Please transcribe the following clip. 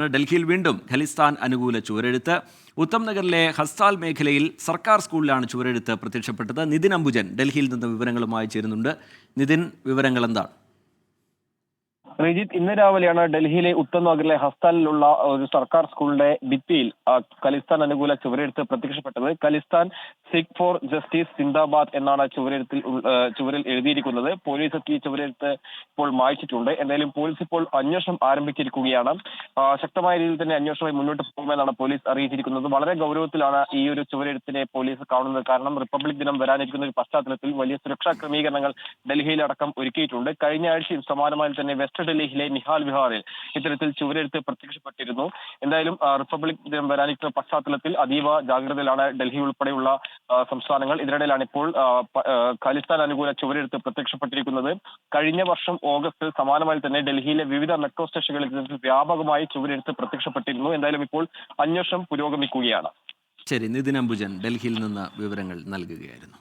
ഡൽഹിയിൽ വീണ്ടും ഖലിസ്ഥാൻ അനുകൂല ചുവരെഴുത്ത്. ഉത്തം നഗറിലെ ഹസ്താൽ മേഖലയിൽ സർക്കാർ സ്കൂളിലാണ് ചുവരെഴുത്ത് പ്രത്യക്ഷപ്പെട്ടത്. നിതിൻ അംബുജൻ ഡൽഹിയിൽ നിന്ന് വിവരങ്ങളുമായി ചേരുന്നുണ്ട്. നിതിൻ, വിവരങ്ങൾ എന്താണ്? റിജിത്ത്, ഇന്ന് രാവിലെയാണ് ഡൽഹിയിലെ ഉത്തം നഗറിലെ ഹസ്താലിലുള്ള ഒരു സർക്കാർ സ്കൂളിന്റെ ഭിത്തിയിൽ ഖലിസ്ഥാൻ അനുകൂല ചുവരെഴുത്ത് പ്രത്യക്ഷപ്പെട്ടത്. ഖലിസ്ഥാൻ സിഖ് ഫോർ ജസ്റ്റിസ് സിന്ദാബാദ് എന്നാണ് ചുവരിൽ എഴുതിയിരിക്കുന്നത്. പോലീസ് എത്തി ചുവരെഴുത്ത് ഇപ്പോൾ മായ്ച്ചിട്ടുണ്ട്. എന്തായാലും പോലീസ് ഇപ്പോൾ അന്വേഷണം ആരംഭിച്ചിരിക്കുകയാണ്. ശക്തമായ രീതിയിൽ തന്നെ അന്വേഷണമായി മുന്നോട്ട് പോകുമെന്നാണ് പോലീസ് അറിയിച്ചിരിക്കുന്നത്. വളരെ ഗൗരവത്തിലാണ് ഈ ഒരു ചുവരെഴുത്തിനെ പോലീസ് കാണുന്നത്. കാരണം റിപ്പബ്ലിക് ദിനം വരാനിരിക്കുന്ന ഒരു പശ്ചാത്തലത്തിൽ വലിയ സുരക്ഷാ ക്രമീകരണങ്ങൾ ഡൽഹിയിലടക്കം ഒരുക്കിയിട്ടുണ്ട്. കഴിഞ്ഞ ആഴ്ചയും സമാനമായി തന്നെ വെസ്റ്റ് ഡൽഹിയിലെ നിഹാൽ വിഹാറിൽ ഇത്തരത്തിൽ ചുവരെഴുത്ത് പ്രത്യക്ഷപ്പെട്ടിരുന്നു. എന്തായാലും റിപ്പബ്ലിക് ദിനം വരാനിരിക്കുന്ന പശ്ചാത്തലത്തിൽ അതീവ ജാഗ്രതയിലാണ് ഡൽഹി ഉൾപ്പെടെയുള്ള സംസ്ഥാനങ്ങൾ. ഇതിനിടയിലാണ് ഇപ്പോൾ ഖലിസ്ഥാൻ അനുകൂല ചുവരെഴുത്ത് പ്രത്യക്ഷപ്പെട്ടിരിക്കുന്നത്. കഴിഞ്ഞ വർഷം ഓഗസ്റ്റിൽ സമാനമായി തന്നെ ഡൽഹിയിലെ വിവിധ മെട്രോ സ്റ്റേഷനുകളിൽ വ്യാപകമായി ചുവരെഴുത്ത് പ്രത്യക്ഷപ്പെട്ടിരുന്നു. എന്തായാലും ഇപ്പോൾ അന്വേഷണം പുരോഗമിക്കുകയാണ്. ശരി, നിതിൻ അംബുജൻ ഡൽഹിയിൽ നിന്ന് വിവരങ്ങൾ നൽകുകയായിരുന്നു.